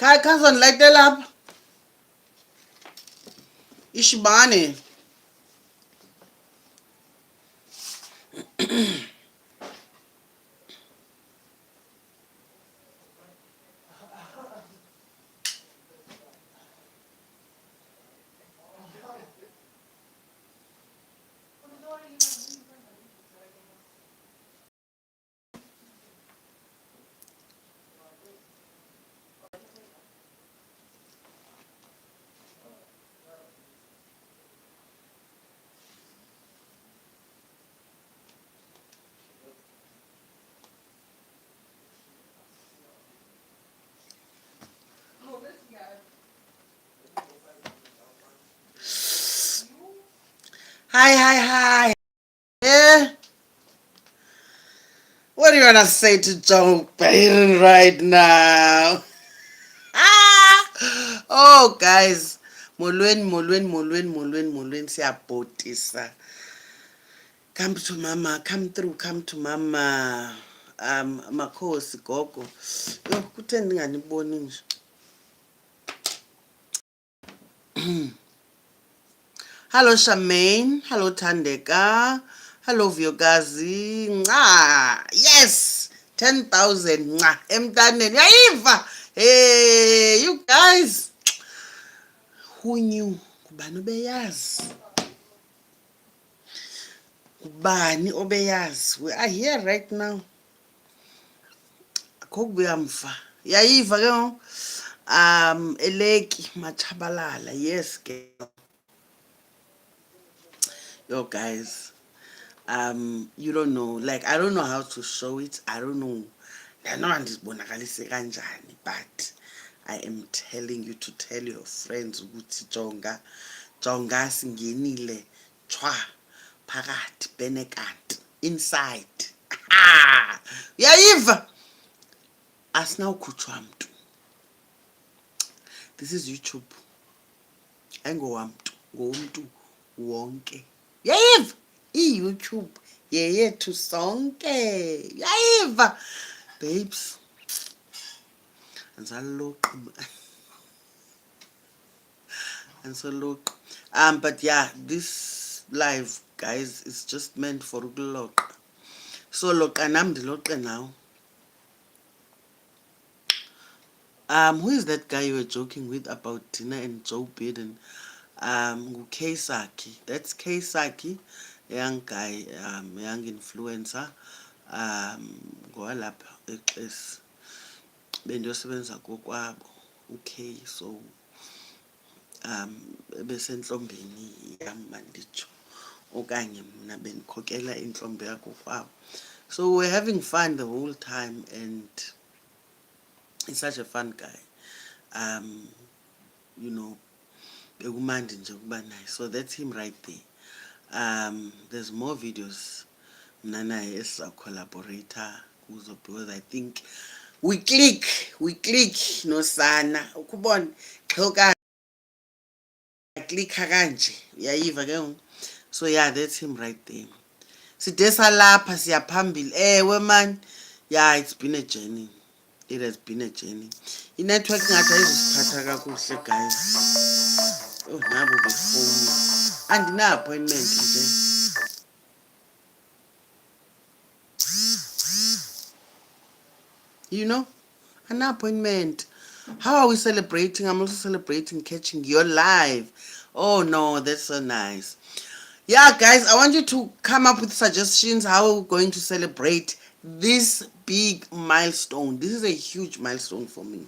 Cousin, light that up. Ishibane. Hi. Yeah. What do you want to say to Joe Biden right now? Oh, guys. Molweni, siyabhotisa. Come to mama, come through, come to mama. Makhosi gogo. Yo, kutheni ndinganiboni nje? Hello Charmaine, hello Tandeka, hello Vyogazi. Yes, 10,000 emntaneni. Yayiva. Hey, you guys. Who knew? Kubani obeyazi? Kubani obeyazi? We are here right now. Akubuya mfa. Yayiva ke ngo. Eleki machabalala. Yes, girl. Yo guys. You don't know, like I don't know how to show it. I don't know. Ndibonakalise kanjani, but I am telling you to tell your friends ukuthi jonga singenile chwa phakathi benekant inside. Uyayiva asinawukhutshwa mntu. This is YouTube. Ayingowamntu, ngowomntu wonke. Yayiva i-YouTube yeyethu sonke. Yayiva babes. But yeah, this live guys is just meant for ukuloqa. So loqa nam ndiloqe now. Who is that guy you were joking with about Tina and Joe Biden? K Saki. That's K Saki, a young guy, young influencer. Ngowalapha eXesi. Bendiyosebenza kokwabo. Okay, so besentlombeni yam manditsho okanye mna bendikhokela intlombe yakokwabo. So we're having fun the whole time, and he's such a fun guy. You know, bekumandi nje kuba naye. So that's him right there. There's more videos mna naye esiza collaborator kuzo, because I think we click nosana ukubona xhoka clicka kanje uyayiva ke ngoku. So yeah, that's him right there. Side salapha siyaphambili ewe man. Yeah, it's been a journey. It has been a journey. I-network ngathi ayizusiphatha kakuhle guys. Oh, nabo befowuni andina-appointment nje. You know, an appointment. How are we celebrating? I'm also celebrating catching your live. Oh no, that's so nice. Yeah, guys, I want you to come up with suggestions how we're going to celebrate this big milestone. This is a huge milestone for me.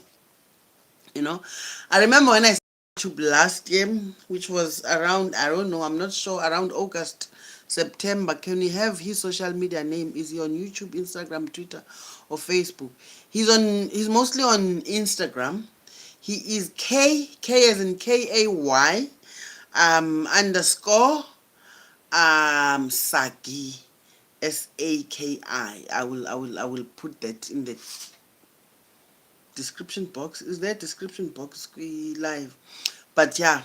You know, I remember when I started YouTube last year, which was around, I don't know, I'm not sure, around August, September. Can we have his social media name? Is he on YouTube, Instagram, Twitter, or Facebook? He's mostly on Instagram. He is K as in KAY underscore Saki, SAKI. I will put that in the description box. Is there a description box live? But yeah,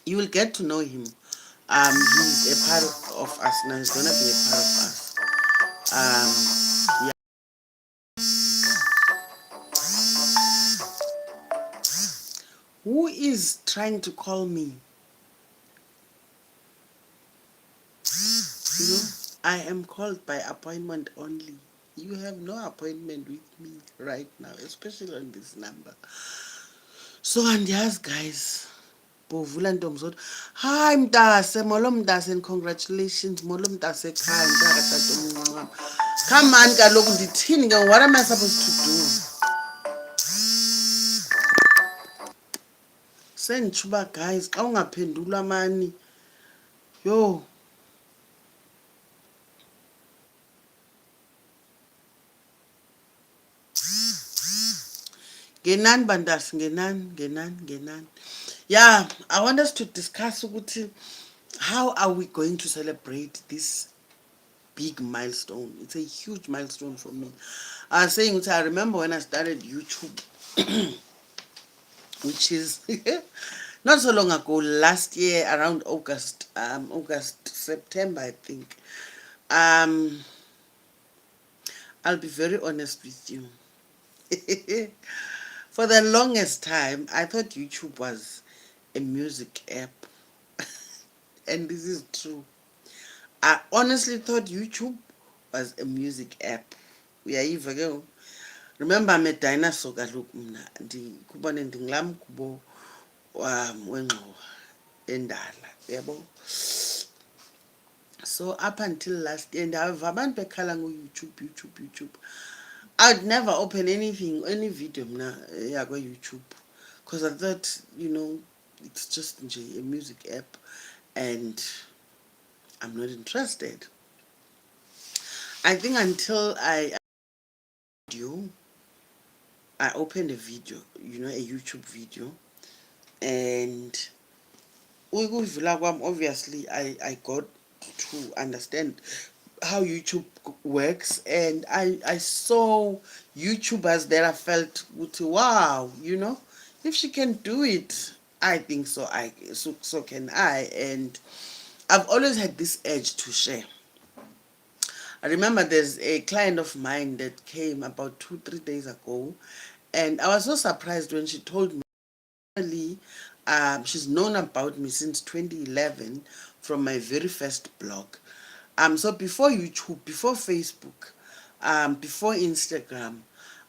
you will get to know him. He's a part of us now. He's gonna be a part of us. Yeah. Who is trying to call me? You know, I am called by appointment only. You have no appointment with me right now, especially on this number. So andiyazi guys. Bovula Ntomzodwa. Hi Mtase, molo Mtase and congratulations. Molo Mtase ekhaya mntakaTatomncinci. Come on kaloku ndithini ke, what am I supposed to do? Senditshuba guys, xa ungaphendula mani. Yo, ngenani bantasi, ngenani. Yeah, I want us to discuss ukuthi how are we going to celebrate this big milestone. It's a huge milestone for me. I was saying, I remember when I started YouTube, which is not so long ago, last year around September, I think. Um, I'll be very honest with you. For the longest time, I thought YouTube was a music app, and this is true. I honestly thought YouTube was a music app. Uyayiva ke ngoku? Remember I'm a dinosaur kaloku mna ndikubone ndingulaa mgubo wengxowa endala yabo. So up until last year ndava abantu bekhala ngo-YouTube. I'd never open anything, any video mna yakwa-YouTube, because I thought, it's just nje a music app and I'm not interested. I think until video, I opened a video, a YouTube video, and obviously I got to understand how YouTube works, and I saw YouTubers that I felt, wow, if she can do it, I think so. So can I, and I've always had this urge to share. I remember there's a client of mine that came about 2-3 days ago, and I was so surprised when she told me. She's known about me since 2011 from my very first blog. So before YouTube, before Facebook, before Instagram,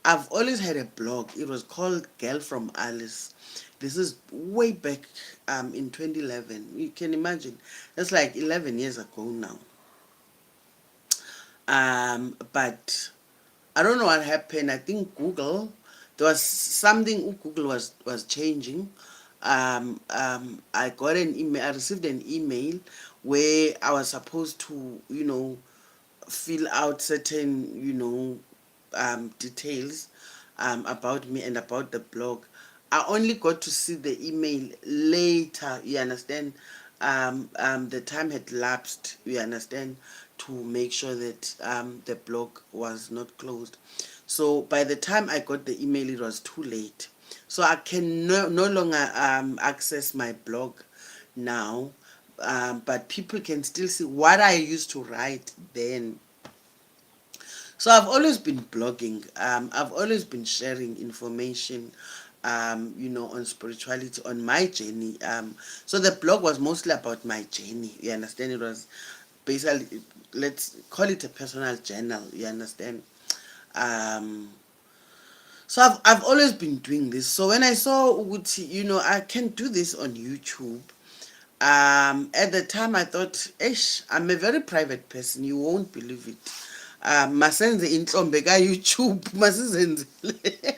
I've always had a blog. It was called Girl from Alice. This is way back in 2011. You can imagine. That's like 11 years ago now. But I don't know what happened. I think Google, there was something Google was changing. I got an email. I received an email where I was supposed to, fill out certain, details about me and about the blog. I only got to see the email later, you understand. The time had lapsed, you understand, to make sure that the blog was not closed. So by the time I got the email, it was too late. So I can no longer access my blog now, but people can still see what I used to write then. So I've always been blogging. I've always been sharing information, on spirituality, on my journey. So the blog was mostly about my journey. You understand? It was basically, let's call it a personal journal. You understand? Um, so I've always been doing this. So when I saw Uguti, I can do this on YouTube. At the time I thought, I'm a very private person. You won't believe it. Masenze intlombe ka-YouTube, masizenzele.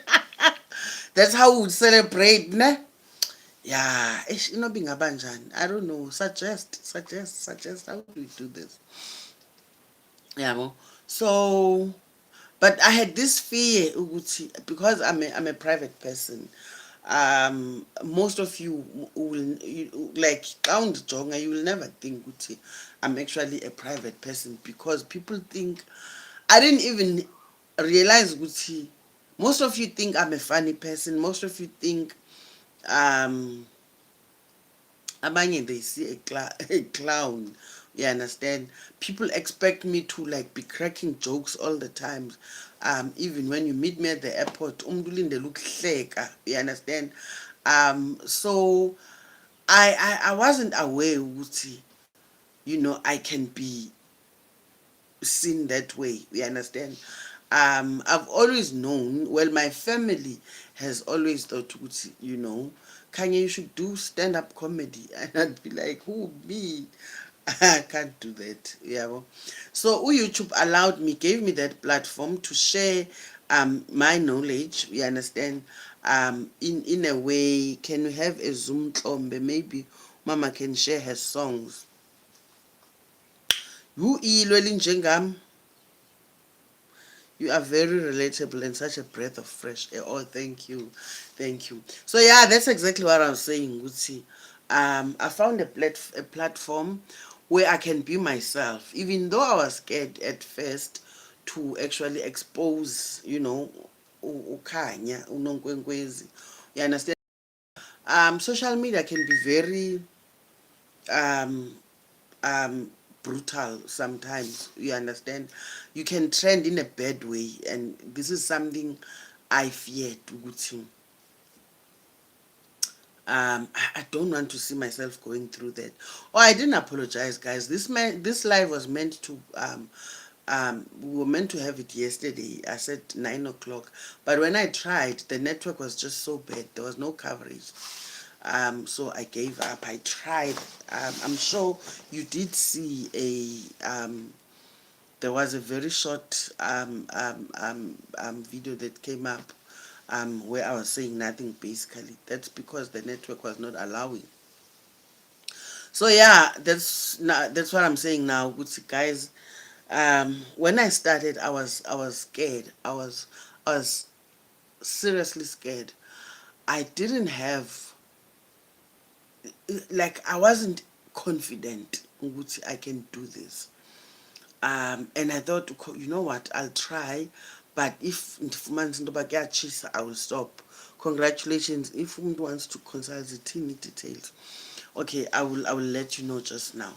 That's how we would celebrate, ne? Yeah, inoba ingaba njani. I don't know. Suggest. How do we do this? Yeah, so, but I had this fear ukuthi, because I'm a private person. Most of you will, like xa undijonga, you will never think ukuthi I'm actually a private person, because people think, I didn't even realize ukuthi most of you think I'm a funny person. Most of you think abanye they see a clown. You understand? People expect me to like be cracking jokes all the time. Even when you meet me at the airport, umuntu ulindele ukuhleka. You understand? So I wasn't aware ukuthi, I can be seen that way. You understand? I've always known, well, my family has always thought, Kanye, you should do stand-up comedy. And I'd be like, who, me? I can't do that. Yeah. Well. So YouTube allowed me, gave me that platform to share my knowledge. You understand? In a way, can we have a Zoom tlombe? Maybe Mama can share her songs. You ilwe linjengam. You are very relatable and such a breath of fresh air. Oh, thank you. Thank you. So yeah, that's exactly what I was saying, Gucci. I found a platform where I can be myself, even though I was scared at first to actually expose, ukhanya, unonkwenkwezi. You understand? Social media can be very um, brutal sometimes. You understand? You can trend in a bad way, and this is something I feared. I don't want to see myself going through that. Oh, I didn't apologize, guys. This live was meant to we were meant to have it yesterday. I said 9 o'clock, but when I tried, the network was just so bad. There was no coverage. So I gave up. I tried. I'm sure you did see there was a very short video that came up where I was saying nothing basically. That's because the network was not allowing. So yeah, that's what I'm saying now. Good guys, when I started, I was scared. I was seriously scared. I didn't have, like, I wasn't confident ukuthi I can do this. And I thought, you know what, I'll try, but if ndifumana into yoba kuyatshisa, I will stop. Congratulations. If someone wants to consult the teeny details, okay, I will let you know just now.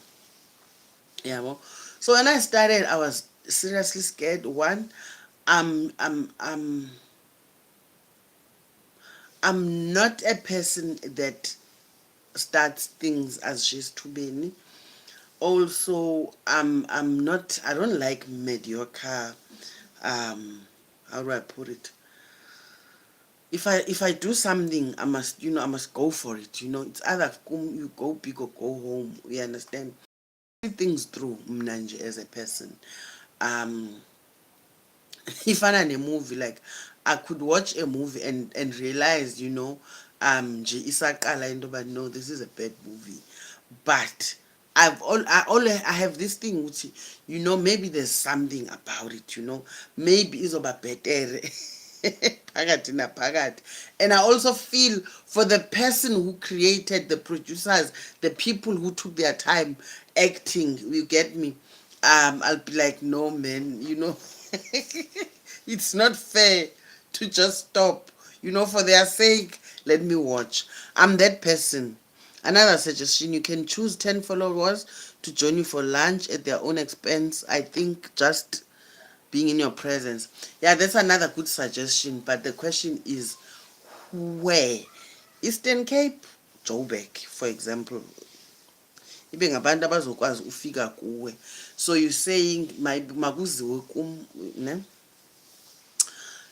Yeah, well, so when I started, I was seriously scared. One, I'm I'm I'm I'm not a person that starts things as she's too many. Also, I'm not, I don't like mediocre, how do I put it? If I do something, I must go for it. It's either you go big or go home. You understand? See things through mnanje as a person. Um, ifana movie, like I could watch a movie and realize, nje isaqala into, but no, this is a bad movie. But I have this thing which, maybe there's something about it, maybe izoba better. Phakathi naphakathi. And I also feel for the person who created, the producers, the people who took their time acting. You get me? I'll be like, no, man, it's not fair to just stop. For their sake, let me watch. I'm that person. Another suggestion, you can choose 10 followers to join you for lunch at their own expense. I think just being in your presence. Yeah, that's another good suggestion. But the question is, where? Eastern Cape, Joburg, for example. Ibe ngabantu abazokwazi ufika kuwe. So you're saying makuziwe ne?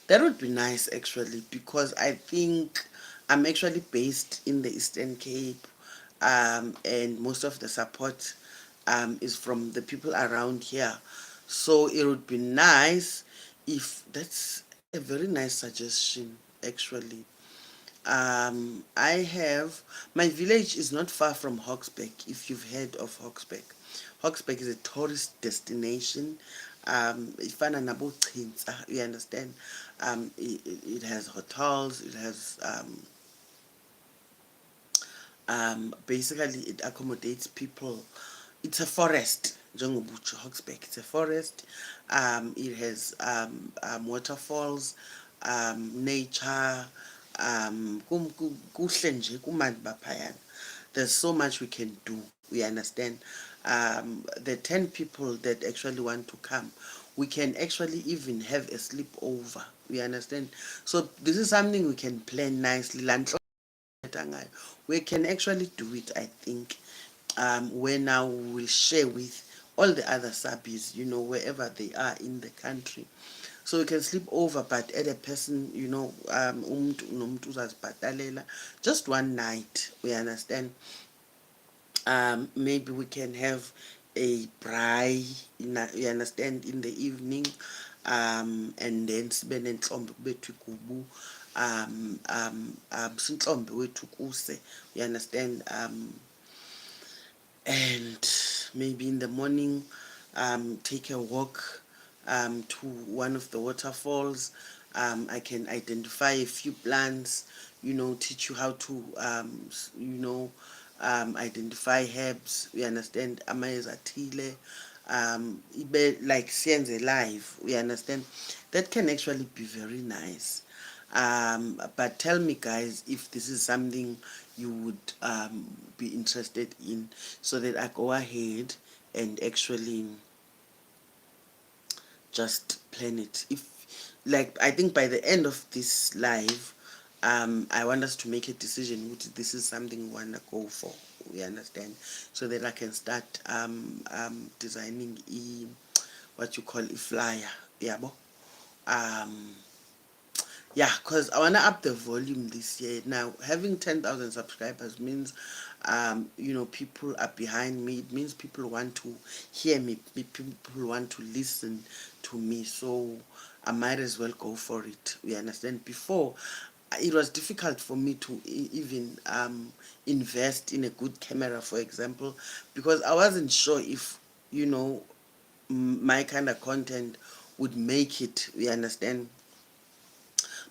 That would be nice actually, because I think I'm actually based in the Eastern Cape, and most of the support is from the people around here. So it would be nice if that's a very nice suggestion actually. I have, my village is not far from Hogsback, if you've heard of Hogsback. Hogsback is a tourist destination. Ifana nabo Chintsa, you understand? It has hotels, it has basically it accommodates people. It's a forest, njengobutsho Hogsback. It's a forest. It has waterfalls, nature. Kuhle nje kumandi baphayana. There's so much we can do. We understand. The 10 people that actually want to come, we can actually even have a sleepover. We understand. So this is something we can plan nicely. we can actually do it, I think. Where now we will share with all the other subbies, wherever they are in the country. So we can sleep over, but at a person, umuntu nomuntu uzazibhatalela just one night. We understand. Maybe we can have a braai, you understand, in the evening, and then sibe nenhlombe kubethwe igubu, sinhlombe wethu kuse, you understand, and maybe in the morning, take a walk to one of the waterfalls. I can identify a few plants, teach you how to, identify herbs. We understand amayeza athile, like sienze live. We understand that can actually be very nice. But tell me, guys, if this is something you would be interested in, so that I go ahead and actually just plan it. If, like, I think by the end of this live, I want us to make a decision which this is something we want to go for. We understand, so that I can start designing what you call a flyer. Yeah, yeah, because I want to up the volume this year. Now, having 10,000 subscribers means, people are behind me. It means people want to hear me. People want to listen to me. So I might as well go for it. We understand. Before, it was difficult for me to even invest in a good camera, for example, because I wasn't sure if, my kind of content would make it. We understand,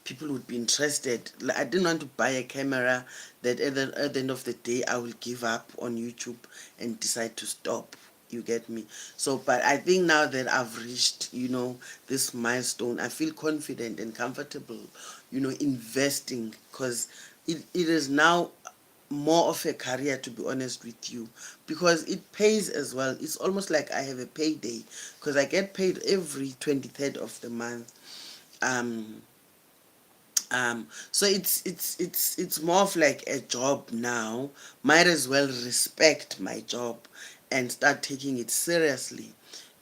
people would be interested. Like, I didn't want to buy a camera that at the end of the day I will give up on YouTube and decide to stop. You get me? So, but I think now that I've reached, this milestone, I feel confident and comfortable, investing, because it is now more of a career, to be honest with you, because it pays as well. It's almost like I have a payday, because I get paid every 23rd of the month. um so it's more of like a job now. Might as well respect my job and start taking it seriously.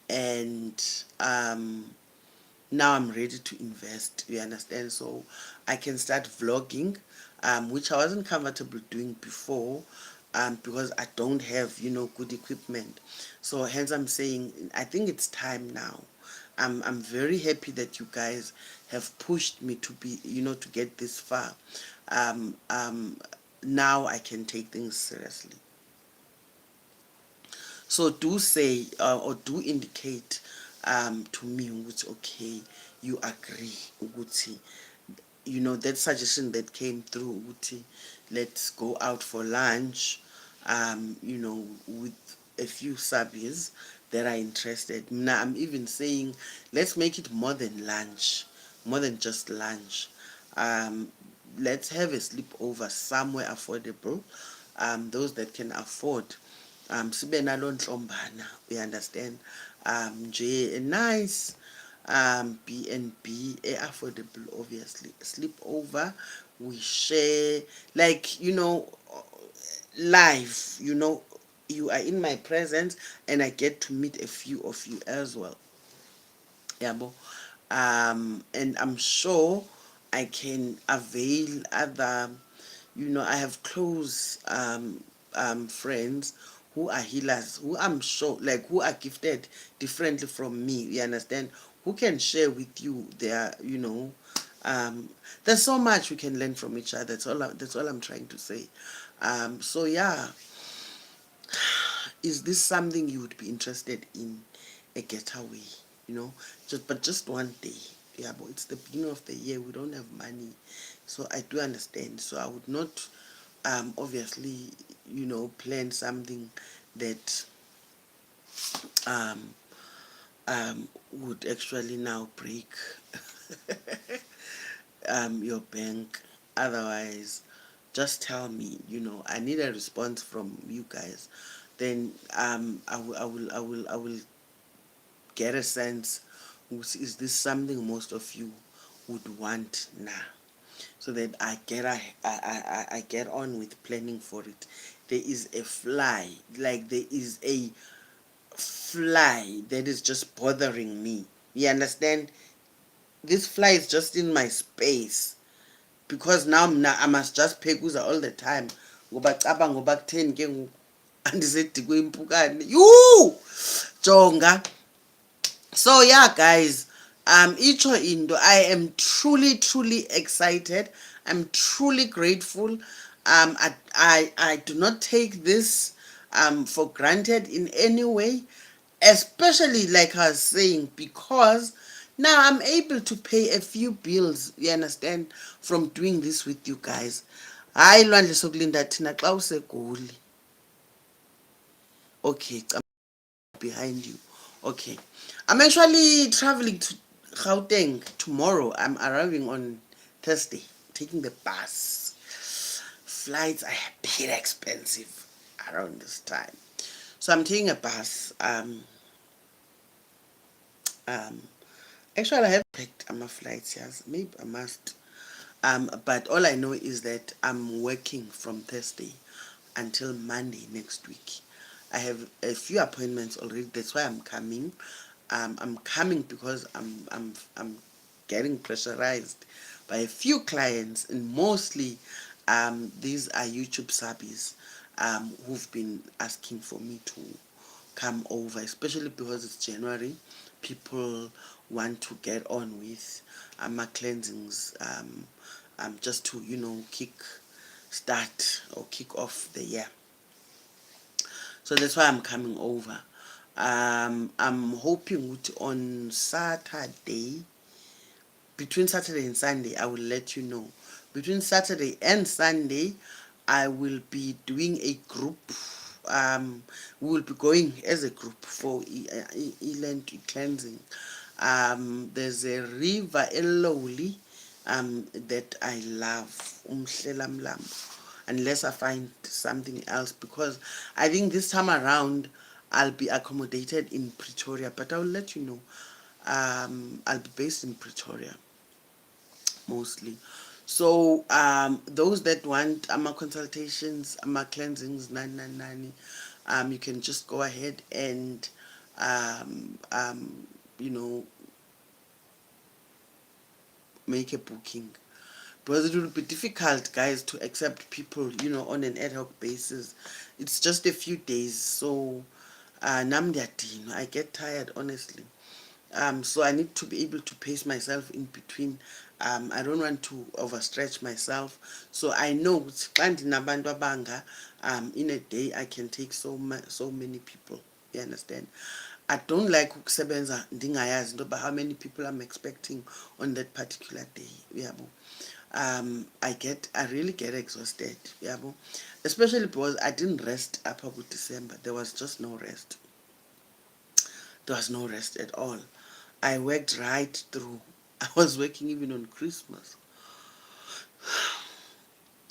And now I'm ready to invest, you understand. So I can start vlogging, which I wasn't comfortable doing before, because I don't have, good equipment. So hence I'm saying I think it's time now. I'm very happy that you guys have pushed me to be, to get this far. um, um, Now I can take things seriously. So do say, or do indicate to me ukuthi okay, you agree ukuthi, that suggestion that came through ukuthi let's go out for lunch, with a few subbies that are interested. Now I'm even saying let's make it more than lunch, more than just lunch. um, let's have a sleepover somewhere affordable. Those that can afford, sibe nalo ntlombana, we understand, nje a nice B&B, affordable, obviously, sleep over. We share, like, live, you are in my presence and I get to meet a few of you as well. Yabo. And I'm sure I can avail other, I have close friends who are healers, who I'm sure, like, who are gifted differently from me, you understand, who can share with you their, um, there's so much we can learn from each other. That's all I'm trying to say. So yeah, is this something you would be interested in, a getaway, just one day? Yeah, but it's the beginning of the year, we don't have money, so I do understand. So I would not, obviously, plan something that um, would actually now break your bank. Otherwise, just tell me. I need a response from you guys. Then I will get a sense, is this something most of you would want now? so that I get on with planning for it. There is a fly, like there is a fly that is just bothering me. You understand? This fly is just in my space because now I must just phekuza all the time ngoba cabanga ngoba kutheni ke ngoku andisedikwe impukane yuu jonga. So yeah, guys, itsho into, I am truly excited. I'm truly grateful. I do not take this for granted in any way, especially like I was saying, because now I'm able to pay a few bills, you understand, from doing this with you guys. Hayi lwandle sokulinda thina xa usegoli. Okay, behind you. Okay. I'm actually traveling to Gauteng tomorrow. I'm arriving on Thursday, taking the bus. Flights are a bit expensive around this time. So I'm taking a bus. Um, Actually, I have picked my flights, yes. Maybe I must. But all I know is that I'm working from Thursday until Monday next week. I have a few appointments already. That's why I'm coming. I'm coming because I'm getting pressurized by a few clients, and mostly these are YouTube subbies who've been asking for me to come over, especially because it's January. People want to get on with my cleansings, just to kick start or kick off the year. So that's why I'm coming over. I'm hoping on Saturday, between Saturday and Sunday, I will let you know. Between Saturday and Sunday, I will be doing a group. We will be going as a group for Eland cleansing. There's a river Eloli that I love, unless I find something else, because I think this time around I'll be accommodated in Pretoria, but I'll let you know. I'll be based in Pretoria mostly. So those that want consultations, cleansings, you can just go ahead and you know make a booking, because it will be difficult, guys, to accept people on an ad hoc basis. It's just a few days, so I get tired, honestly. So I need to be able to pace myself in between. I don't want to overstretch myself, so I know in a day I can take so many people. You understand? I don't like ukusebenza ndingayazi into how many people I'm expecting on that particular day. Uyabo? I really get exhausted. Uyabo? Especially because I didn't rest up until December. There was just no rest. There was no rest at all. I worked right through. I was working even on Christmas.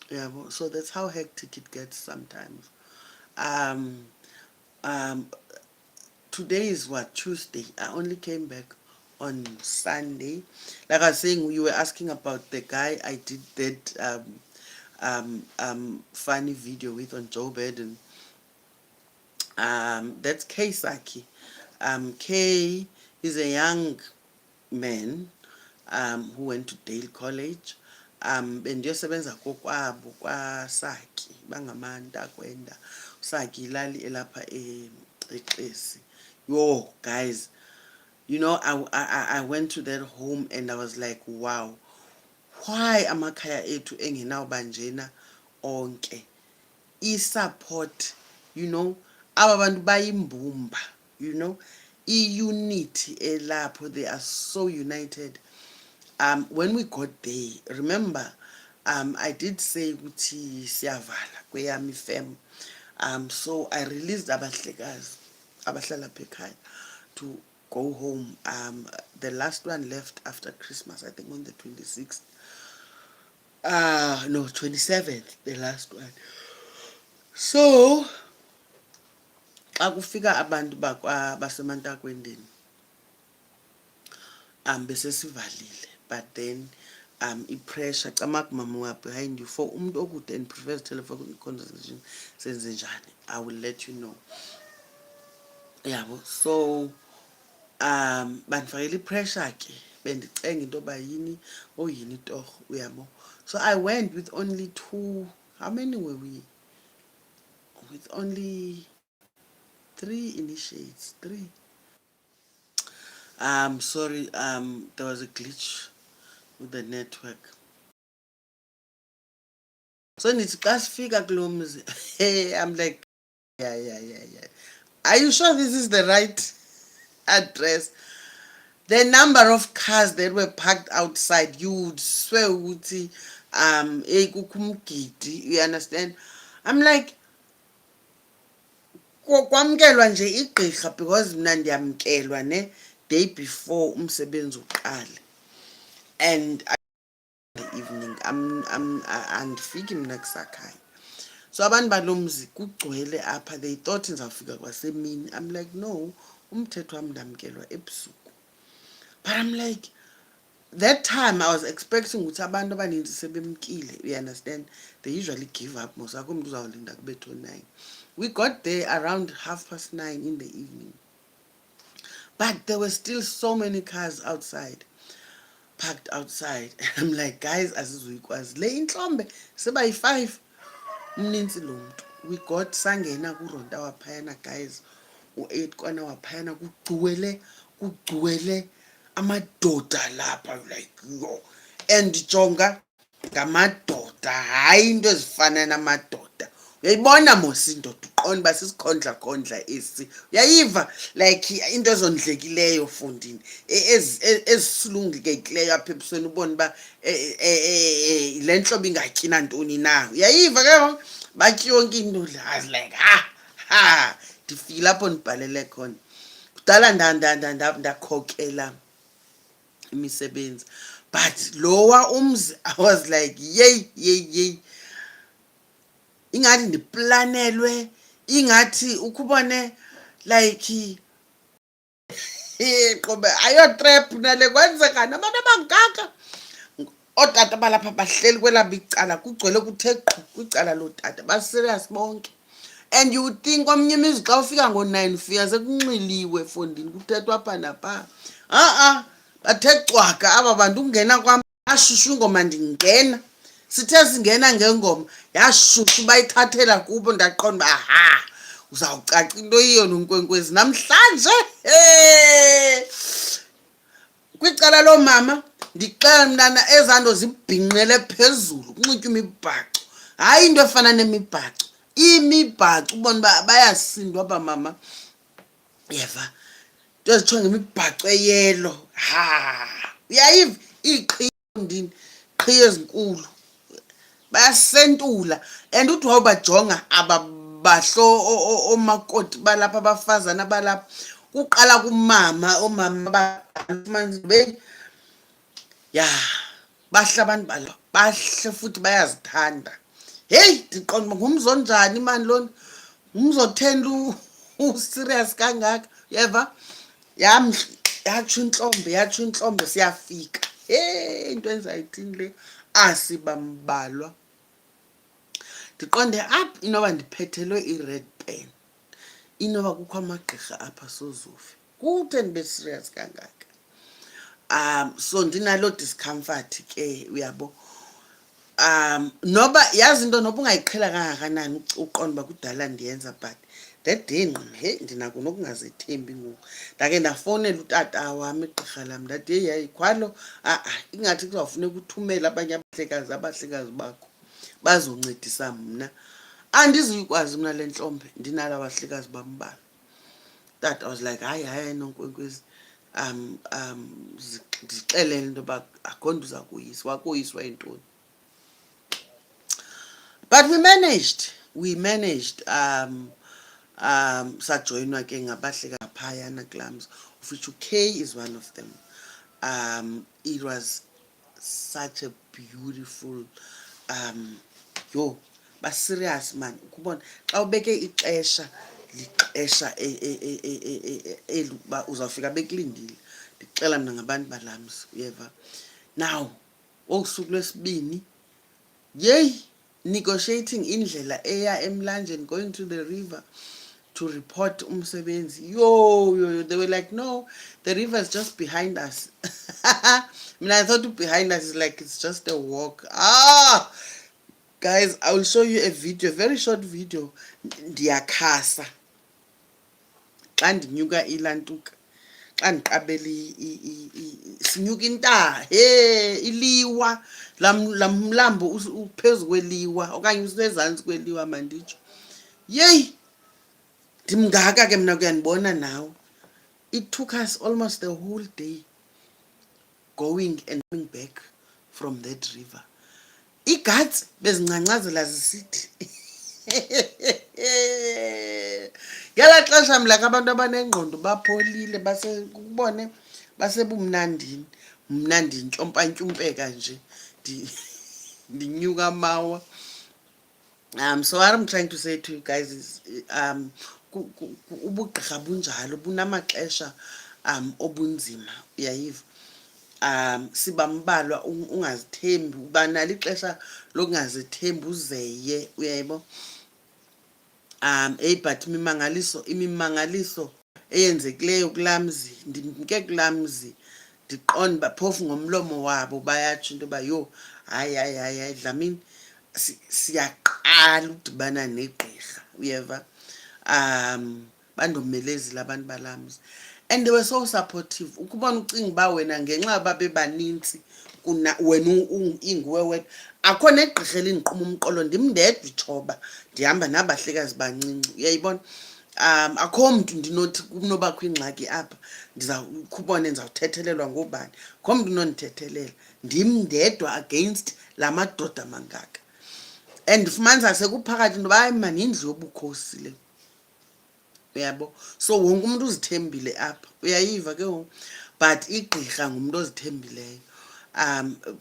Yeah, so that's how hectic it gets sometimes. Um, um, Today is what, Tuesday. I only came back on Sunday. Like I was saying, you were asking about the guy I did that funny video with on Joe Biden. That's Kay Saki. Kay is a young man who went to Dale College. Bendiyosebenza kokwabo kwaSaki bangamantu akwenda Saki ilali elapha eXesi. Yo guys, I went to that home and I was like, wow, why amakhaya ethu engenawubanjena onke i-support, aba bantu bayimbumba, i-unity elapho, they are so united. When we got there, remember, I did say ukuthi siyavala kweyami fam. So I released abahlekazi abahlala apha ekhaya to go home. The last one left after Christmas, I think on the 26th. No, 27th, the last one. So xa kufika abantu basemantakwendeni besesivalile, but then i-pressure cama kumama wa behind you for umuntu okude and prefers telephone conversation senze njani. I will let you know. Yabo, so bandifakela i-pressure ke bendicenga into yoba yini oyini torho uyabo. So I went with only two. How many were we? With only three initiates. Three. Sorry, there was a glitch with the network. So ndithi xa sifika kulo mzi, hey, I'm like, yeah. Are you sure this is the right address? The number of cars that were parked outside, you would swear ukuthi kukho umgidi, you understand? I'm like, kwamkelwa nje igqirha because mna ndiyamkelwa ne day before umsebenzi uqale, and the evening andifiki mna kusakhanya. So abantu balo mzi kugcwele apha, they thought ndizawufika kwasemini. I'm like, no, umthetho wam ndamkelwa ebusuku. But I'm like, that time I was expecting ukuthi abantu abaninzi sebemkile, you understand? They usually give up most. Akho umuntu uzawulinda kubetho 9. We got there around 9:30 in the evening. But there were still so many cars outside, parked outside. And I'm like, guys, asizuyikwazi le intlombe sebayi-5 umnintsi lo mntu. We got sangena kuronta waphayana, guys, u-8 kwana waphayana, kugcwele amadoda lapha, like, yo, and jonga ngamadoda, hayi into ezifana namadoda. Uyayibona mos indoda uqonda uba sisikhondla esi, uyayiva, like into ezondlekileyo fondini, ezisulungekileyo apha ebusweni, ubona uba le ntlobo ingatyi nantoni na, uyayiva ke batyi yonke into. I was like, ndifikile apho ndibhalele khona. Kudala ndakhokela imisebenzi, but lowa umzi I was like, yey, ingathi ndiplanelwe, ingathi ukubone like qobe ayotrap nale kwenzekani abantu abangaka. Ootata balapha bahleli kwelabo icala, kugcwele kuthe qhu kwicala lootata, baserious bonke. And you would think omnye imizi xa ufika ngo-9 ufika sekunxiliwe fondini, kuthethwa apha napha. Bathe cwaka aba bantu. Ungena kwam yashushu ingoma, ndingena. Sithe singena ngengoma yashushu, bayithathela kubo. Ndaqonda uba uzawucaca into yiyo nonkwenkwezi namhlanje. Kwicala loomama ndixela mntana, ezaa nto zibhinqele phezulu, kunxitywa imibhaco, hayi into efana nemibhaco, imibhaco. Ubona uba bayasindwa aba mama, yeva, into ezitsho ngemibhaco eyelo. Uyayiva iiqhiyondini, qhiyo ezinkulu, bayasentula. And uthi wawubajonga aba bahlo omakoti balapha, abafazana balapha, kuqala kumama, oomama bahle abantu balo, bahle futhi bayazithanda. Heyi, ndiqonda uba ngumzi onjani mani lona, ngumzi otheni userious kangaka, yeva. Yatsho intlombe siyafika. Into endizayithini le, asibambalwa. Ndiqonde apha inoba ndiphethelwe i-red pen, inoba kukho amagqirha apha sozuve, kuthe ndibe serious kangaka. So ndinaloo discomfort ke, uyabo. Noba yazi into, noba ungayiqhela kangakanani uqonda uba kudala ndiyenza, but that day ndinako nokungazithembi ngoku. Ndake ndafowunela utata wam, igqirha lam, ndathi yayi Khwalo, ingathi kuzawufuneka uthumele abanye abahlekazi bakho bazoncedisa mna. Andizuyikwazi mna le ntlombe, ndinala bahlekazi bambalwa. That I was like, hayi nonkwenkwezi, ndixelele into yoba akho nto uza kuyiswa, wakoyiswa yintoni. But we managed. Sajoyinwa ke ngabahleka phayana klams, of which UK is one of them. It was such a beautiful, serious man. Ukubona xa ubeke ixesha lixesha uba uzawufika bekulindile. Ndixela mna ngabantu balamzi, uyeva. Now osuku lwesibini. Yay, negotiating indlela eya emlanjeni, going to the river to report umsebenzi. Yo, they were like, no, the river is just behind us. I mean, I thought behind us is like it's just a walk. Guys, I will show you a video, a very short video. Ndiyakhasa xa ndinyuka ilantuka, xa ndiqabela sinyuka inta, he iliwa, lamlambo uphezu kweliwa okanye usezantsi kweliwa manditsho. Yeyi, ndimngaka ke mna kuyandibona nawe. It took us almost the whole day going and coming back from that river. Iigats bezincancazela zisithi ngelaa xesha mlaka abantu abanengqondo bapholile kubone basebumnandini, mna ndintyompantyompeka nje ndinyuka mawa. So what I'm trying to say to you guys is ubugqirha bunjalo bunamaxesha obunzima, uyayiva. Sibambalwa ungazithembi, uba nalo ixesha lokungazithembi uzeye, uyayibo. But imimangaliso eyenzekileyo kulaa mzi, ndimke kulaa mzi ndiqonde uba phofu ngomlomo wabo bayatsho into yoba yho, hayi Dlamini, siyaqala udibana negqirha, uyeva. Bandomelezile abantu balaa mzi and they were so supportive. Ukubona ucinga uba wena ngenxa yoba bebanintsi wena inguwe wedwa, akho negqirha elindiquma umqolo, ndimndedwa itshoba, ndihamba nabahlekazi bancinci, uyayibona. Akho mntu ndinothi kunobakho ingxaki apha ndizawubone ndizawuthethelelwa ngoobani, akho mntu unondithethelela, ndimndedwa against la madoda mangaka. And ndifumanisa sekuphakathi into yoba hayi mani yindlu yobukhosi le, uyabo. So wonke umuntu uzithembile apha, uyayiva ke ngoku. But igqirha ngumuntu ozithembileyo.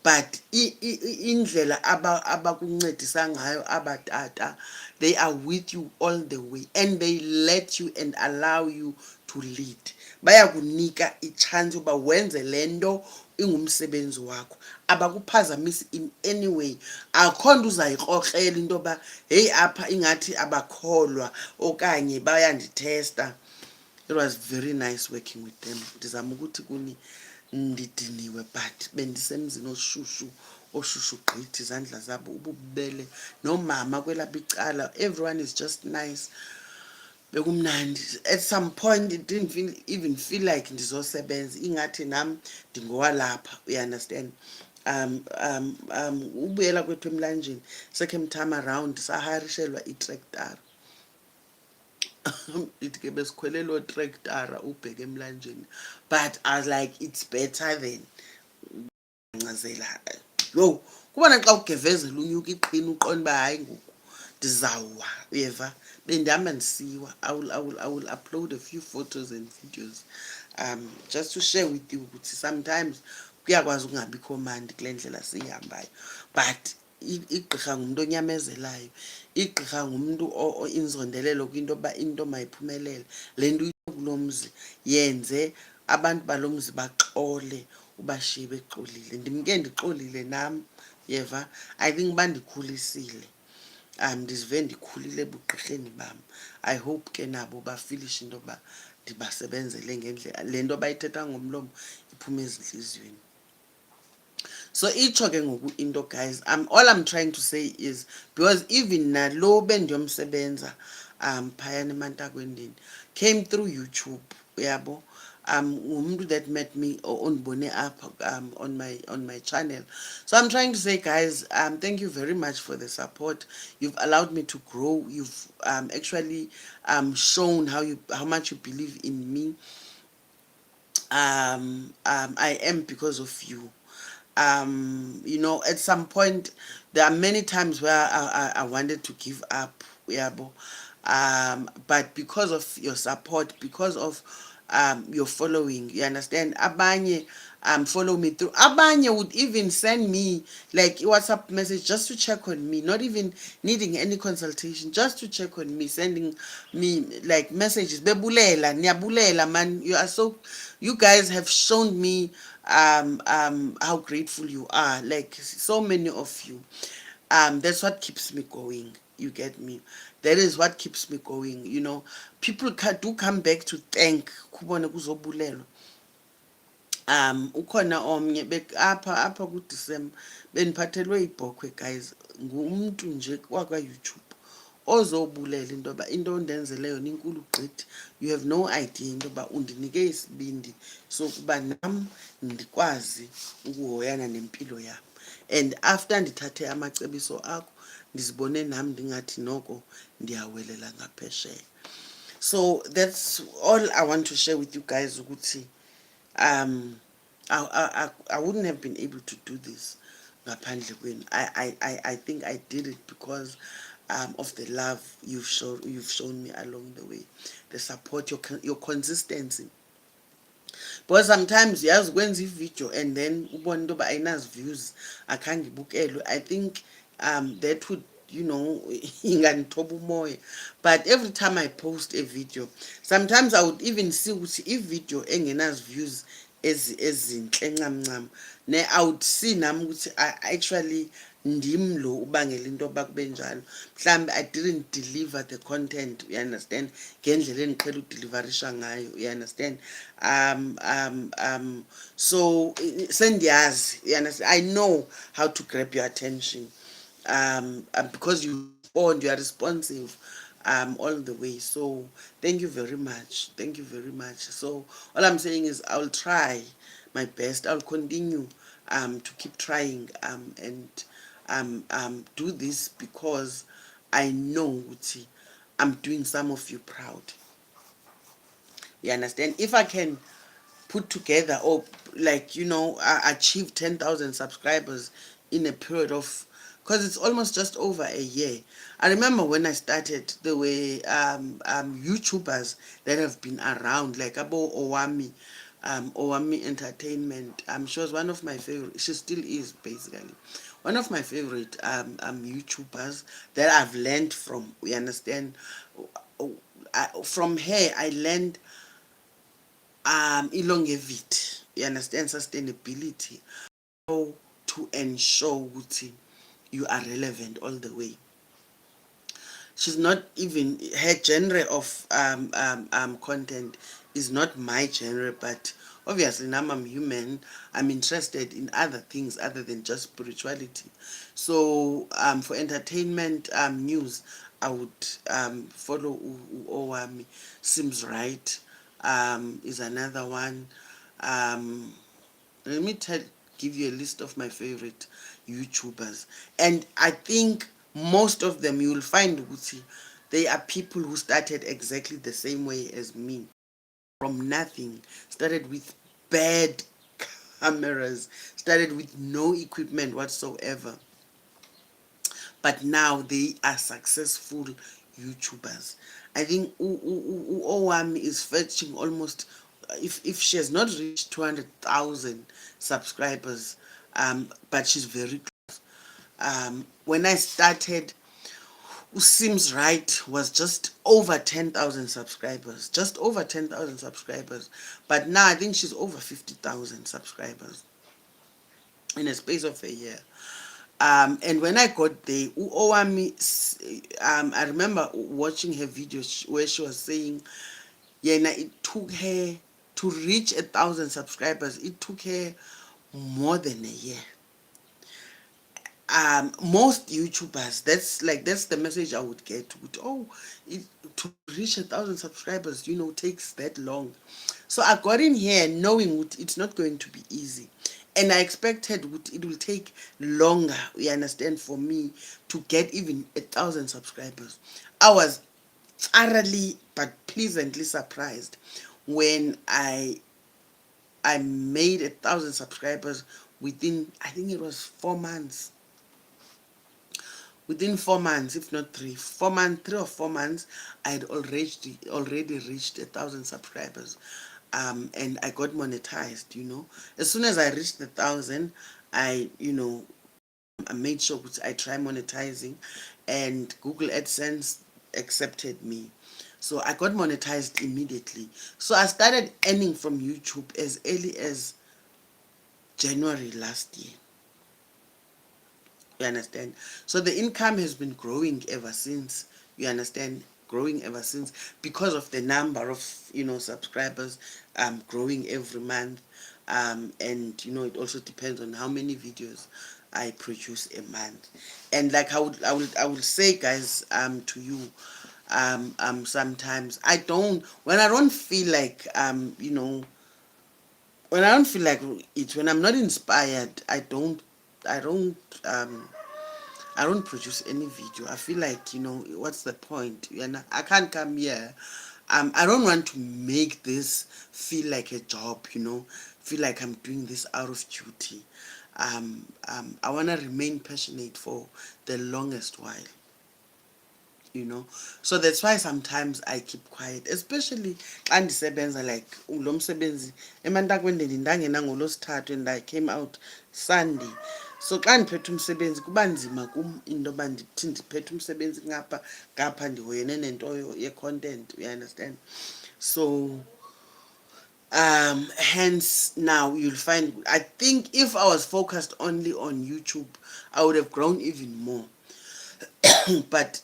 But indlela abakuncedisa ngayo abatata, they are with you all the way and they let you and allow you to lead. Bayakunika ichance uba wenze le nto ingumsebenzi wakho, abakuphazamisi in any way. Akho nto uzayikrokrela into yoba heyi apha ingathi abakholwa okanye bayandithesta. It was very nice working with them. Ndizama ukuthi kuni ndidiniwe but bendisemzini oshushu gqithi, izandla zabo ububele, nomama kwelapha icala, everyone is just nice. Bekumnandi. At some point it didn't even feel like ndizosebenza, ingathi nam ndingowalapha, you understand. Ubuyela kwethu emlanjeni, second time around saharishelwa itrektara. Ithi ke besikhwele loo trektara ubheke emlanjeni, but I was like it's better than ncazela. Yo, kubona xa ugevezela unyuka iqhina uqonda uba hayi ngoku ndizawuwa, uyeva. Bendihamba ndisiwa. I will upload a few photos and videos just to share with you ukuthi sometimes kuyakwazi ukungabikho mandi kule ndlela siyihambayo, but igqirha ngumuntu onyamezelayo. Igqirha ngumuntu inzondelelo kwinto yoba into mayiphumelele. Le nto kulo mzi yenze abantu balo mzi baxole, ubashiye bexolile. Ndimke ndixolile nam, yeva. I think bandikhulisile, ndizive ndikhulile ebugqirheni bam. I hope ke nabo bafilishe into yoba ndibasebenzele ngendlela, le nto bayithetha ngomlomo iphume ezintliziyweni. So itsho ke ngoku into guys, all I'm trying to say is because even nalo bendiyomsebenza phayana emantakwendini came through YouTube, uyabo. Umuntu that met me ondibone apha on my channel. So I'm trying to say guys, thank you very much for the support. You've allowed me to grow. You've actually shown how much you believe in me. I am because of you. You know, at some point there are many times where I wanted to give up, uyabo. But because of your support, because of your following, you understand, abanye follow me through, abanye would even send me like WhatsApp message just to check on me, not even needing any consultation, just to check on me, sending me like messages, bebulela, niyabulela man, you guys have shown me how grateful you are, like so many of you. That's what keeps me going. You get me? That is what keeps me going. You know, people do come back to thank kubona kuzobulelwa. Ukhona omnye apha kuDisemba beniphathelwe ibhokhwe guys, ngumntu nje wakwa-YouTube ozobulela into yoba into ondenzele yona inkulu gqithi. You have no idea into yoba undinike isibindi sokuba nam ndikwazi ukuhoyana nempilo yam, and after ndithathe amacebiso akho ndizibone nam ndingathi noko ndiyawelela ngaphesheya. So that's all I want to share with you guys ukuthi I wouldn't have been able to do this ngaphandle kwenu. I think I did it because of the love you've shown me along the way, the support, your consistency. Because sometimes yazi ukwenza ivideo and then ubone into yoba ayinazi views, akhange ibukelwe. I think that would, you know, ingandithoba umoya. But every time I post a video, sometimes I would even see ukuthi ivideo engenazi views ezinhle ncam ncam, ne I would see nami ukuthi actually ndim lo ubangela into yoba kube njalo. Mhlawumbe I didn't deliver the content, you understand, ngendlela endiqhela udeliverisha ngayo, you understand. So sendiyazi, you understand, I know how to grab your attention, because you respond, you are responsive all the way. So thank you very much, thank you very much. So all I'm saying is I'll try my best, I'll continue to keep trying, and do this because I know Uti, I'm doing some of you proud. You understand? If I can put together, or like, you know, achieve 10,000 subscribers in a period of, because it's almost just over a year. I remember when I started, there were YouTubers that have been around, like Abo Owami, Owami Entertainment. She was one of my favorite, she still is basically one of my favorite YouTubers that I've learned from. You understand? From her I learned longevity, you understand, sustainability, how to ensure that you are relevant all the way. She's not even, her genre of content is not my genre, but obviously now I'm human, I'm interested in other things other than just spirituality. So for entertainment news, I would follow Owami. Seems Right is another one. Let me give you a list of my favorite YouTubers, and I think most of them you will find Uti, they are people who started exactly the same way as me, from nothing, started with bad cameras, started with no equipment whatsoever, but now they are successful YouTubers. I think Owami is fetching almost, if she has not reached 200,000 subscribers, but she's very close. When I started, Seems Right was just over 10,000 subscribers, just over 10,000 subscribers, but now I think she's over 50,000 subscribers in a space of a year. And when I got there, Owami, I remember watching her video where she was saying, yeah, it took her to reach 1,000 subscribers. It took her more than a year. Most YouTubers, that's the message I would get. To reach 1,000 subscribers, you know, takes that long. So I got in here knowing it's not going to be easy, and I expected it will take longer, you understand, for me to get even 1,000 subscribers. I was thoroughly but pleasantly surprised when I made 1,000 subscribers within, I think it was 4 months. Within 4 months, if not 4 months, 3 or 4 months, I had already reached 1,000 subscribers, and I got monetized. You know, as soon as I reached 1,000, I made sure I try monetizing, and Google AdSense accepted me. So I got monetized immediately. So I started earning from YouTube as early as January last year. You understand? So the income has been growing ever since. You understand? Growing ever since because of the number of subscribers growing every month. And it also depends on how many videos I produce a month. And like I would say, guys, to you, sometimes when I don't feel like when I don't feel like it, when I'm not inspired, I don't um I don't produce any video. I feel like, what's the point? I can't come here. I don't want to make this feel like a job, feel like I'm doing this out of duty. I want to remain passionate for the longest while. So that's why sometimes I keep quiet, especially xa ndisebenza, like lo msebenzi emantakwendeni ndangena ngolosithathu and I came out Sunday. So xa ndiphethe umsebenzi kuba nzima kum into yoba ndithi ndiphethe umsebenzi ngapha ndihoyene nento ye-content, you understand. So hence now you'll find, I think if I was focused only on YouTube, I would have grown even more. But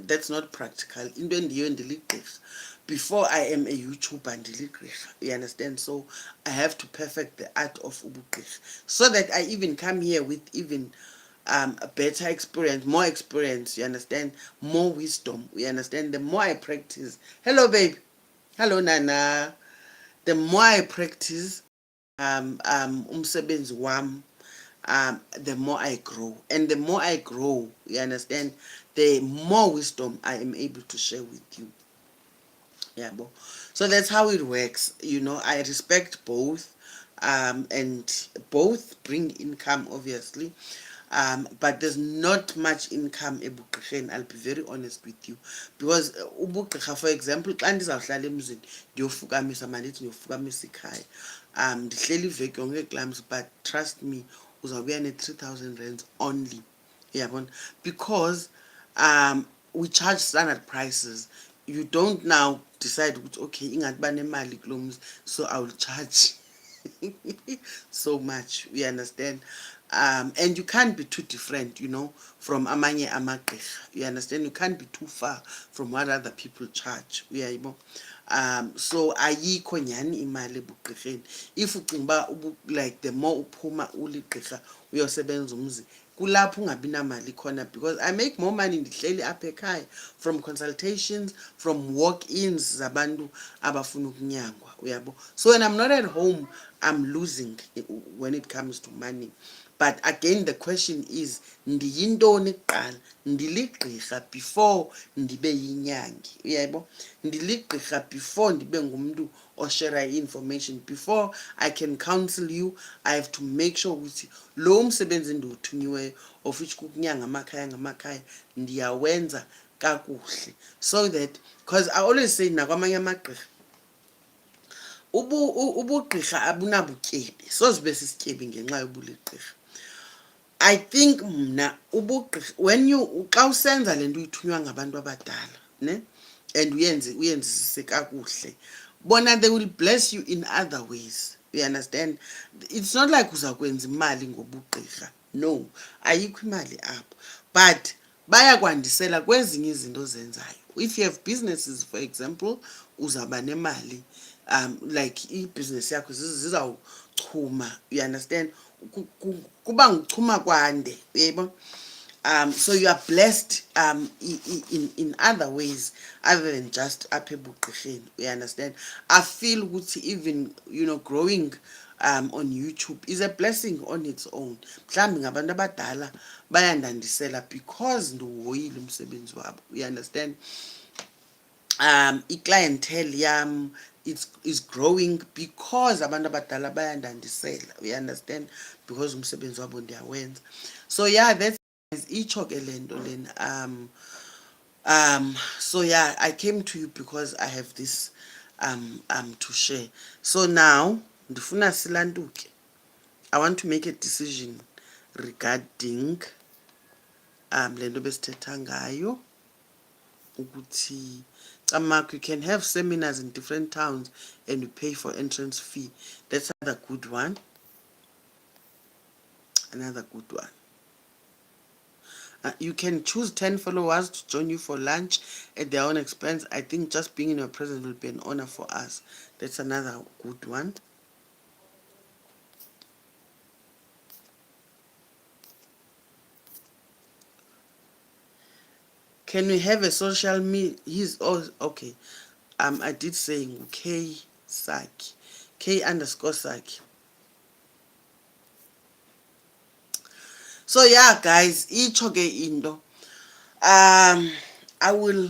that's not practical. Into endiyo ndiligqirha. Before I am a YouTuber ndiligqirha, you understand. So I have to perfect the art of ubugqirha so that I even come here with even a better experience, more experience, you understand, more wisdom, you understand. The more I practice, hello babe, hello nana, the more I practice umsebenzi wam, the more I grow. And the more I grow, you understand, the more wisdom I am able to share with you. Yeah, bo. So that's how it works. I respect both, and both bring income, obviously. But there's not much income ebugqirheni. I'll be very honest with you, because ubugqirha, for example, xa ndizawuhlala emzini ndiyofukamisa, mandithi ndiyofukamisa ikhaya, ndihleli iveki yonke eklams, but trust me, uzawubuya ne-3,000 rands only. Uyabona? Because we charge standard prices. You don't now decide ukuthi okay, ingathi banemali kulo mzi, so I will charge so much, you understand. And you can't be too different, from amanye amagqirha, you understand. You can't be too far from what other people charge, uyayibona. So ayikho nyhani imali ebugqirheni. If ucinga uba like the more uphuma uligqirha uyosebenza umzi, kulapho ungabi namali khona, because I make more money ndihleli apha ekhaya from consultations, from walk-ins zabantu abafuna ukunyangwa, uyabo. So when I'm not at home, I'm losing when it comes to money. But again, the question is, ndiyintoni kuqala? Ndiligqirha before ndibe yinyangi, uyaybo. Ndiligqirha before ndibe ngumntu oshare i-information. Before I can counsel you, I have to make sure ukuthi lo msebenzi ndiwuthunyiweyo, of which kukunyanga amakhaya ngamakhaya, ndiyawenza kakuhle. So that, because I always say nakwamanye amagqirha, ubugqirha abunabutyebi, sozibe sisityebi ngenxa yobuligqirha. I think mna ubugqirha, xa usenza le nto uyithunywa ngabantu abadala, ne, and uyenzisise kakuhle, bona they will bless you in other ways, you understand. It's not like uzakwenza imali ngobugqirha, no, ayikho imali apho, but bayakwandisela kwezinye izinto ozenzayo. If you have businesses, for example, uzawuba nemali, like ibhizinesi yakho zizawuchuma, you understand. Kuba nguchuma kwande, uyayibona. So you are blessed in other ways other than just apha ebugqirheni, you understand. I feel ukuthi even growing on YouTube is a blessing on its own. Mhlawumbi ngabantu abadala bayandandisela because ndiwuhoyile umsebenzi wabo, you understand. I-clientele yam is growing because abantu abadala bayandandisela, you understand, because umsebenzi wabo ndiyawenza. So yeah, that's itsho ke le nto lena. So yeah, I came to you because I have this to share. So now ndifuna silantuke. I want to make a decision regarding le nto besithetha ngayo, ukuthi Mark, you can have seminars in different towns and you pay for entrance fee. That's another good one. Another good one. You can choose 10 followers to join you for lunch at their own expense. I think just being in your presence will be an honor for us. That's another good one. Can we have a social media? He's oh okay. I did say K Saki. K underscore Saki. So yeah, guys, each okay indo. I will.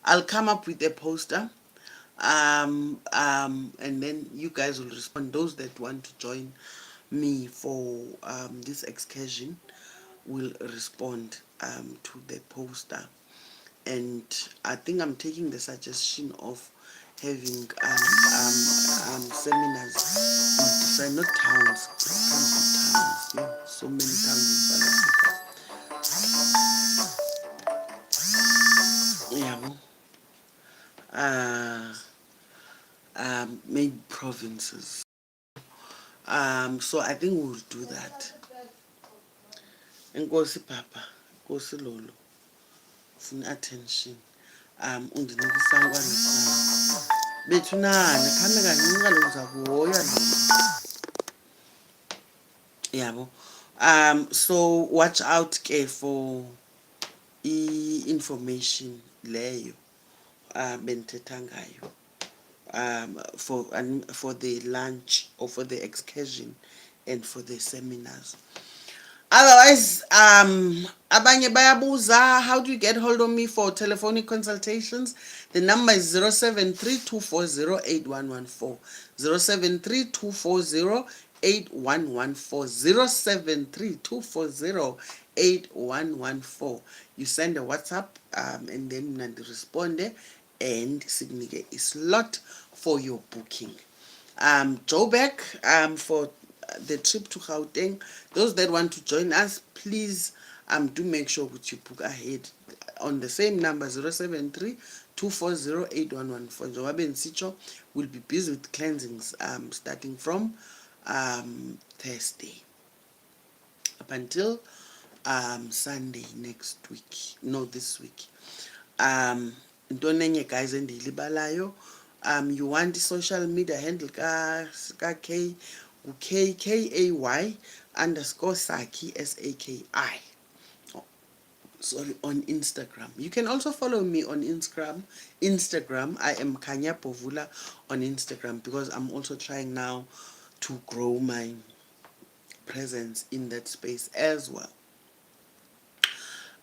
I'll come up with a poster. And then you guys will respond. Those that want to join me for this excursion will respond to the poster. And I think I'm taking the suggestion of having seminars in different, not towns, can't be towns, yeah, so many towns in South Africa. Yeah, maybe provinces. So I think we'll do that. Enkosi Papa, Enkosi Lolo, funa attention. Undinika isankwane sami. Bethunana, khame kancane kaloku uzakuhoya lo. Yabo. So watch out ke for information leyo benithetha ngayo. For the lunch or for the excursion and for the seminars. Otherwise, abanye bayabuza, how do you get hold of me for telephonic consultations? The number is 0732408114. 0732408114. You send a WhatsApp and then Nandi respond and signify a slot for your booking. Joburg, for the trip to Gauteng. Those that want to join us, please do make sure that you book ahead on the same number 073-240-8114. Joabe and Sicho will be busy with cleansings starting from Thursday up until Sunday next week. No, this week. Into enye guys endiyilibalayo, you want the social media handle ka K KKAY underscore Saki SAKI. Sorry, on Instagram. You can also follow me on Instagram. I am Kanya Povula on Instagram because I'm also trying now to grow my presence in that space as well.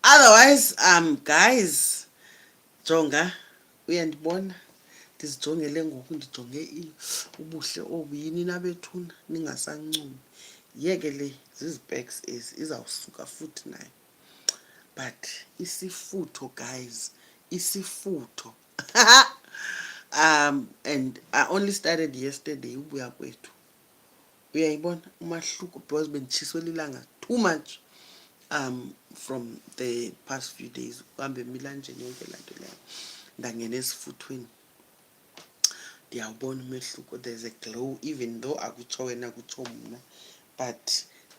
Otherwise, guys, jonga uyandibona ndizijongele ngoku ndijonge ubuhle obuyini nabethuna ningasancumi yeke le zizipeks ezi izawusuka futhi nayo but isifutho guys isifutho and I only started yesterday ubuya kwethu uyayibona umahluko because benditshiswe lilanga too much from the past few days uhambe emilanjeni yonke laa nto leyo ndangena esifuthweni ndiyawubona umehluko. There's a glow even though akutsho wena kutsho mna but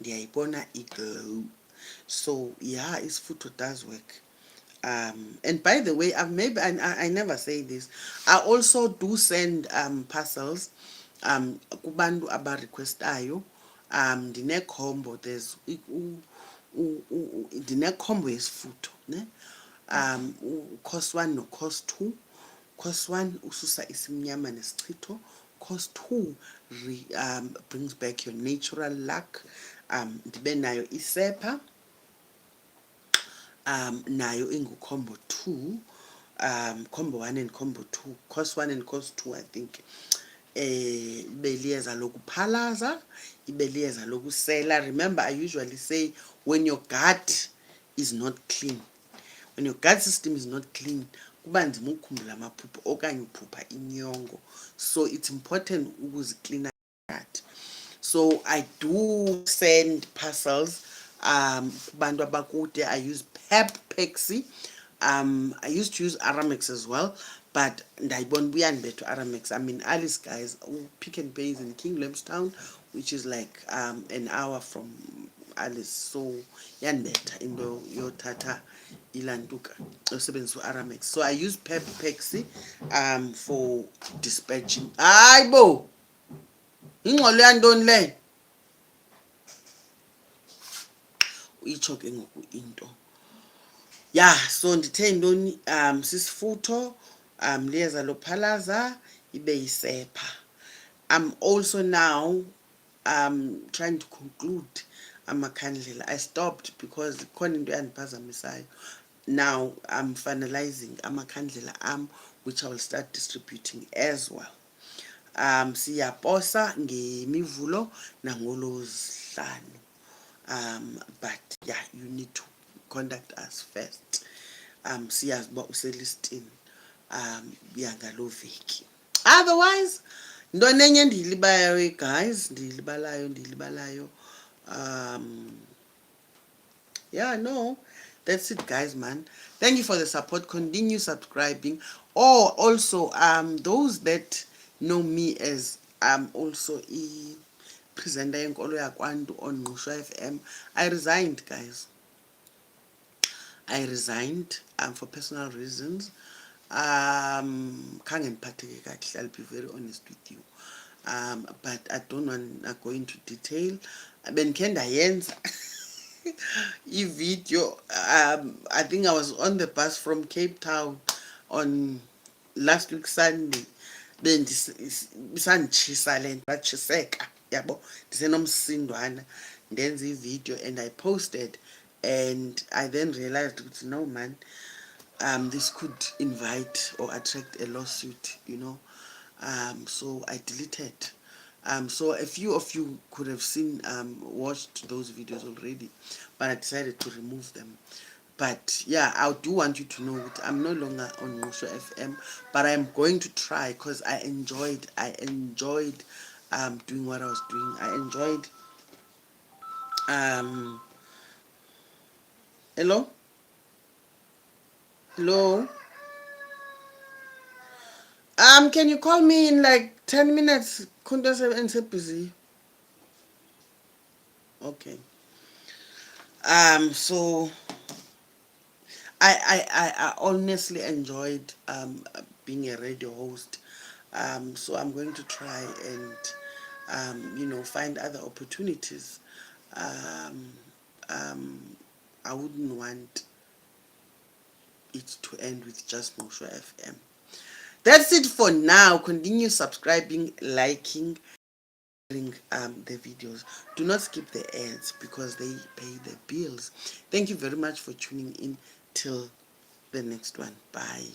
ndiyayibona iglow. So yeah, isifutho does work. And by the way, I never say this, I also do send parcels kubantu abarequestayo. Ndine-combo, there's ndine-combo yesifutho ne cost 1 no cost 2. Cost 1 ususa isimnyama nesichitho. Cost 2 brings back your natural luck. Ndibe nayo isepa nayo ingu-combo 2. Combo 1 and combo 2. Cost 1 and cost 2, I think. Ibe liyeza lokuphalaza, ibe liyeza lokusela. Remember, I usually say when your gut is not clean, when your gut system is not clean, kuba nzima ukukhumbula amaphupho okanye uphupha inyongo. So it's important ukuziklina gut. So I do send parcels kubantu abakude. I use Pep Pexi I used to use Aramex as well, but ndayibona buyandibetha Aramex. I mean, Alice guys, Pick and Pay is in King Town, which is like an hour from Alice. So yandibetha into yothatha ilantuka usebenzisa Aramex. So I use Pepexi for dispatching. Hayi bo, ingxolo yantoni le? Uyitsho ke ngoku into. Yeah, so ndithe ntoni sisifutho liyeza lophalaza ibe yisepha. I'm also now trying to conclude amakhandlela. I stopped because khona into yandiphazamisayo. Now I'm finalizing amakhandlela which I will start distributing as well. Siyaposa ngemivulo nangolosihlanu. But yeah, you need to contact us first. Siyazi uba uselistini yangaloo veki. Otherwise, ntoni enye endiyilibalayo guys, ndiyilibalayo. Yeah, no, that's it guys, man. Thank you for the support. Continue subscribing. Oh, also those that know me as also presenter yenkolo yakwantu on Ngqusho FM. I resigned guys. I resigned for personal reasons. Khange ndiphatheke kakuhle, I'll be very honest with you. But I don't want to go into detail. Bendikhe ndayenza i-video. I think I was on the bus from Cape Town on last week Sunday. Bisanditshisa le nto, ndatshiseka, yabo, ndisenomsindwana, ndenza i-video and I posted, and I then realized that no man, this could invite or attract a lawsuit, you know. So I deleted. So a few of you could have seen, watched those videos already, but I decided to remove them. But yeah, I do want you to know that I'm no longer on Ngqusho FM, but I'm going to try because I enjoyed doing what I was doing. I enjoyed hello? Hello? Can you call me in like 10 minutes? Kunto and busy. Okay. So I honestly enjoyed being a radio host. So I'm going to try and find other opportunities. I wouldn't want it to end with just Ngqusho FM. That's it for now. Continue subscribing, liking, the videos. Do not skip the ads because they pay the bills. Thank you very much for tuning in. Till the next one. Bye.